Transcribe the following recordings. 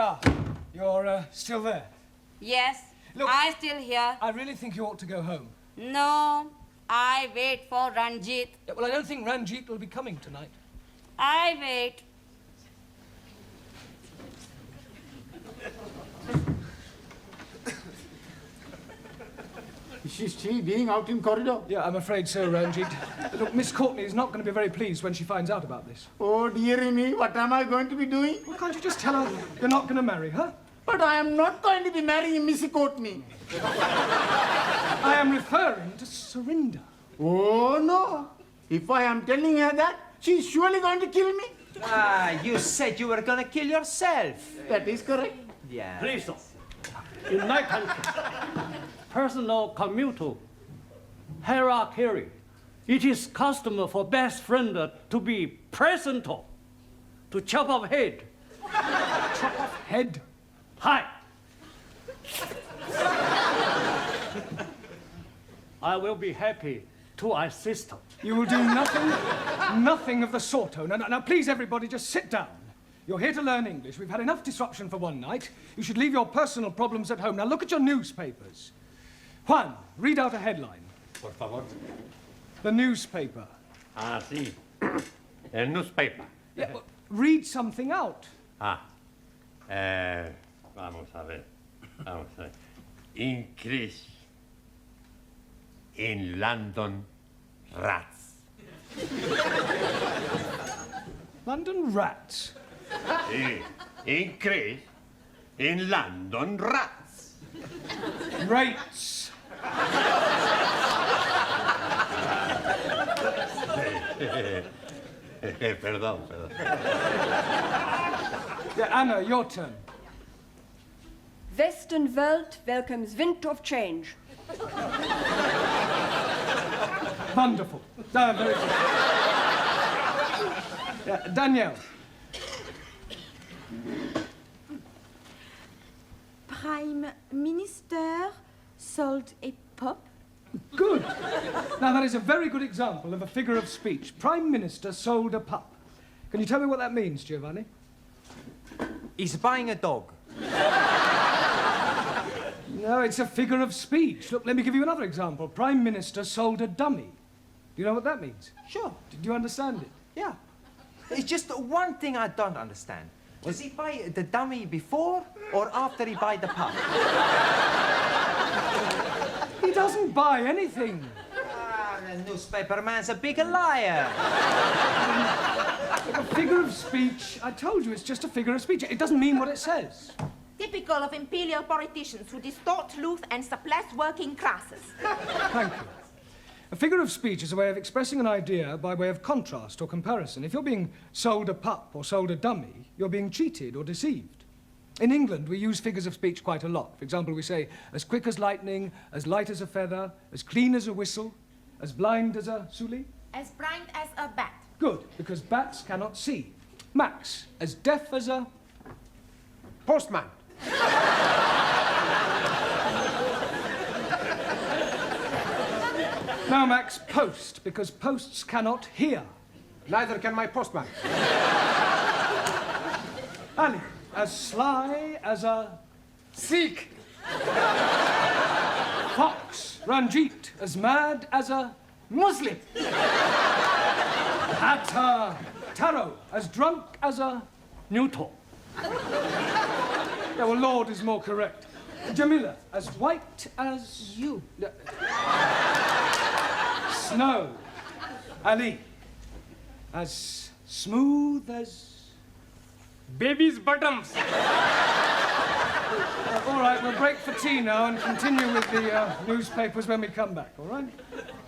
Ah, you're still there? Yes, Look, I still here. I really think you ought to go home. No, I wait for Ranjit. Yeah, well, I don't think Ranjit will be coming tonight. I wait. Is she still being out in corridor? Yeah, I'm afraid so, Ranjit. Look, Miss Courtney is not going to be very pleased when she finds out about this. Oh, dearie me, what am I going to be doing? Well, can't you just tell her you're not going to marry her? But I am not going to be marrying Missy Courtney. I am referring to Surinder. Oh, no. If I am telling her that, she's surely going to kill me. Ah, you said you were gonna kill yourself. That is correct. Yeah. Please, in my country, personal commutal hierarchy, it is custom for best friend to be present to chop off head. Chop off head. Hi. I will be happy to assist. You will do nothing of the sort. Now, please, everybody, just sit down. You're here to learn English. We've had enough disruption for one night. You should leave your personal problems at home. Now, look at your newspapers. Juan, read out a headline. Por favor. The newspaper. Ah, sí. El newspaper. Yeah, well, read something out. Ah. Vamos a ver. Vamos a ver. Increase in London rats. London rats. Sí. Increase in London rats. Rates. Perdón. Yeah, Anna, your turn. Western Welt welcomes wind of change. Wonderful. Very good. Yeah, Danielle. Prime Minister sold a pup. Good. Now, that is a very good example of a figure of speech. Prime Minister sold a pup. Can you tell me what that means, Giovanni? He's buying a dog. No, it's a figure of speech. Look, let me give you another example. Prime Minister sold a dummy. Do you know what that means? Sure. Did you understand it? Yeah. It's just one thing I don't understand. Does he buy the dummy before or after he buy the pup? He doesn't buy anything. Ah, the newspaper man's a big liar. Look, a figure of speech, I told you, it's just a figure of speech. It doesn't mean what it says. Typical of imperial politicians who distort truth and suppress working classes. Thank you. A figure of speech is a way of expressing an idea by way of contrast or comparison. If you're being sold a pup or sold a dummy, you're being cheated or deceived. In England, we use figures of speech quite a lot. For example, we say, as quick as lightning, as light as a feather, as clean as a whistle, as blind as a suli. As blind as a bat. Good, because bats cannot see. Max, as deaf as a... Postman. Now, Max, post, because posts cannot hear. Neither can my postman. Ali, as sly as a... Sikh. Fox, Ranjit, as mad as a... Muslim. Hatter, Taro, as drunk as a... Neutral. Yeah, well, Lord is more correct. Jamila, as white as... You. Snow. Ali, as smooth as... Baby's bottoms. All right, we'll break for tea now and continue with the newspapers when we come back, all right?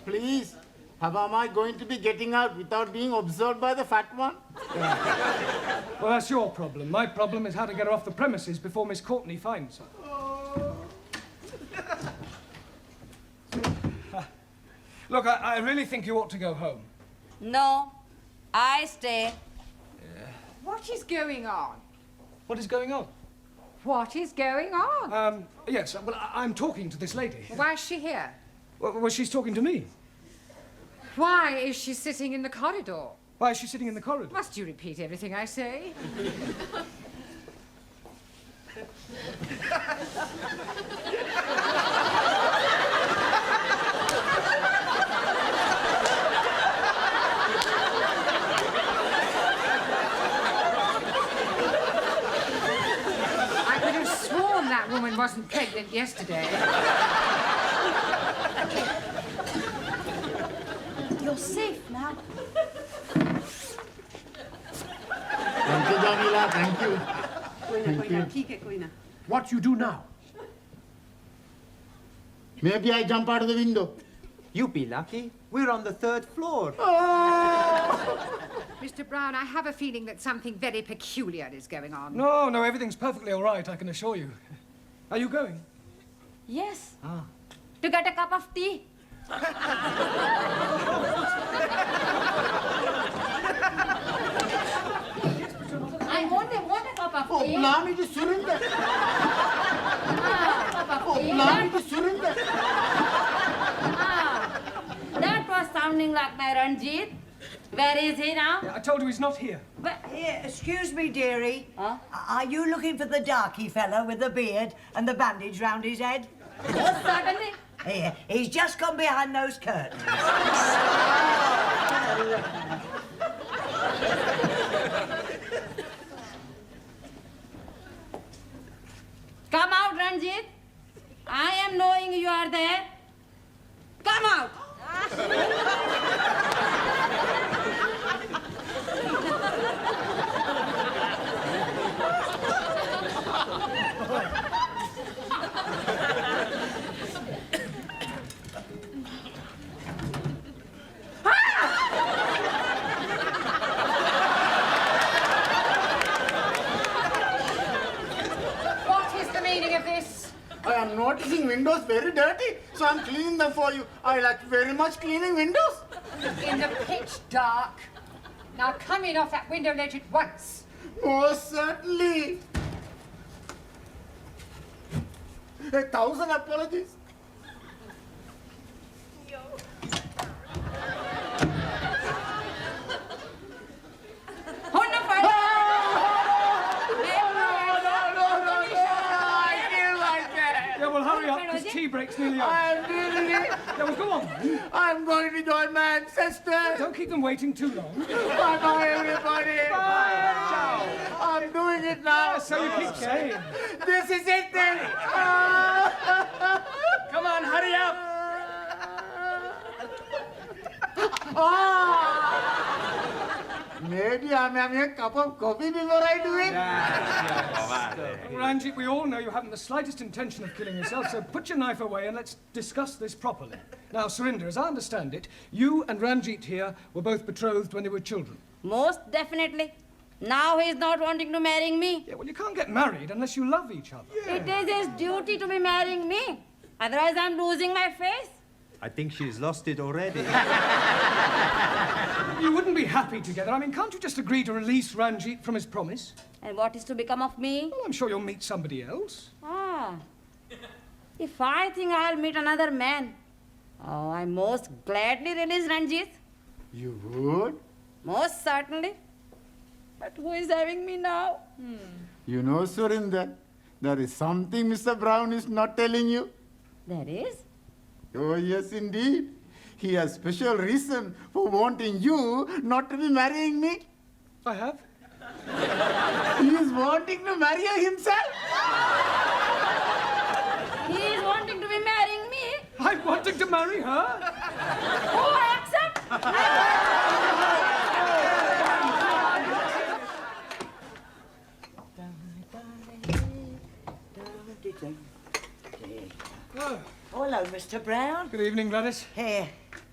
Please, how am I going to be getting out without being observed by the fat one? Well, that's your problem. My problem is how to get her off the premises before Miss Courtney finds her. Look, I really think you ought to go home. No, I stay. What is going on? What is going on? What is going on? Yes, well, I'm talking to this lady. Why is she here? Well, she's talking to me. Why is she sitting in the corridor? Why is she sitting in the corridor? Must you repeat everything I say? I could have sworn that woman wasn't pregnant yesterday. You're safe now. Thank you, Jamila. Thank you. What you do now? Maybe I jump out of the window. You be lucky. We're on the 3rd floor. Mr. Brown, I have a feeling that something very peculiar is going on. No, everything's perfectly all right, I can assure you. Are you going? Yes. To get a cup of tea. I only want a cup of Oh, tea. blimey, it is Surinder. Cup of Oh, tea. blimey, it is Surinder. That was sounding like my Ranjit. Where is he now? I told you he's not here. Here, excuse me, dearie. Huh? Are you looking for the darky fellow with the beard and the bandage round his head? Most certainly. Here, he's just gone behind those curtains. Come out, Ranjit. I am knowing you are there. Come out. What is the meaning of this? I am noticing windows very dirty, so I'm cleaning them for you. I like very much cleaning windows. In the pitch dark. Now come in off that window ledge at once. Most certainly. 1,000 apologies. Yeah, well, hurry up, because tea break's nearly over. Yeah, well, go on, then. I'm going to join my ancestors. Don't keep them waiting too long. Bye-bye, everybody. Bye. I'm doing it now. So you keep saying. This is it then. Come on, hurry up. Maybe I'm having a cup of coffee before I do it. Ranjit, we all know you haven't the slightest intention of killing yourself, so put your knife away and let's discuss this properly. Now, Surinder, as I understand it, you and Ranjit here were both betrothed when they were children. Most definitely. Now he is not wanting to marry me. Yeah, well, you can't get married unless you love each other. It is his duty to be marrying me. Otherwise, I'm losing my face. I think she's lost it already. You wouldn't be happy together. I mean, can't you just agree to release Ranjit from his promise? And what is to become of me? Well, I'm sure you'll meet somebody else. If I think I'll meet another man, I most gladly release Ranjit. You would? Most certainly. But who is having me now? You know, Surinder, there is something Mr. Brown is not telling you. There is. Oh, yes, indeed. He has special reason for wanting you not to be marrying me. I have. He is wanting to marry you himself. He is wanting to be marrying me. I'm wanting to marry her. Oh, I accept. Oh, hello, Mr. Brown. Good evening, Gladys. Here,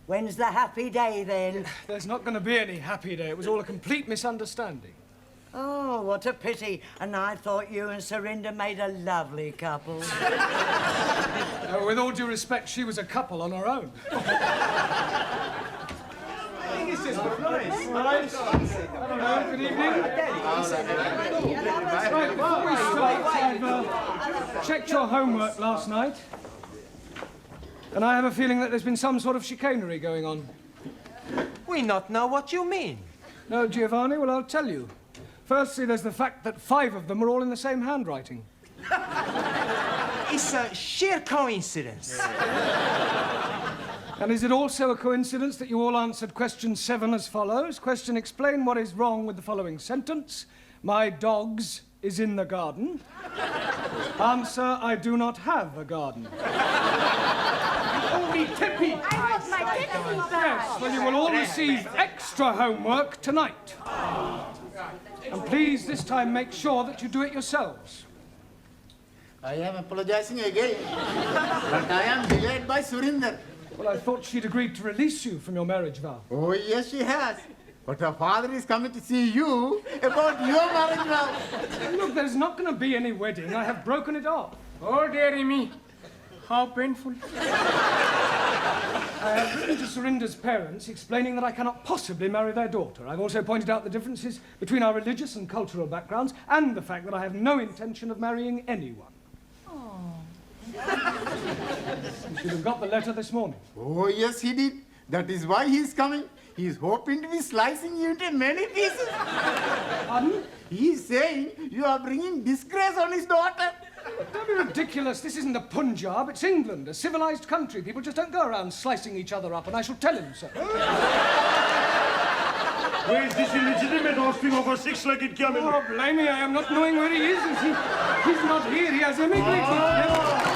when's the happy day then? There's not going to be any happy day. It was all a complete misunderstanding. Oh, what a pity. And I thought you and Surinder made a lovely couple. With all due respect, she was a couple on her own. I think it's just nice. Hello, good evening. Right, before we start, I've checked your homework last night. And I have a feeling that there's been some sort of chicanery going on. We not know what you mean. No, Giovanni? Well, I'll tell you. Firstly, there's the fact that 5 of them are all in the same handwriting. It's a sheer coincidence. And is it also a coincidence that you all answered question 7 as follows? Question, explain what is wrong with the following sentence. My dogs is in the garden. Answer, I do not have a garden. Only Tippy. I want my Tippy back. Yes, well, you will all receive extra homework tonight. And please, this time, make sure that you do it yourselves. I am apologizing again. But I am delayed by Surinder. Well, I thought she'd agreed to release you from your marriage vow. Oh, yes, she has. But her father is coming to see you about your marriage vow. Look, there's not going to be any wedding. I have broken it off. Oh, dearie me. How painful. I have written to Surinder's parents explaining that I cannot possibly marry their daughter. I've also pointed out the differences between our religious and cultural backgrounds and the fact that I have no intention of marrying anyone. You should have got the letter this morning. Oh, yes, he did. That is why he is coming. He is hoping to be slicing you into many pieces. Pardon? He is saying you are bringing disgrace on his daughter. Don't be ridiculous. This isn't the Punjab. It's England, a civilized country. People just don't go around slicing each other up, and I shall tell him so. Where is this illegitimate offspring of a six-legged camel? Oh, blimey, I am not knowing where he is. He's not here. He has emigrated.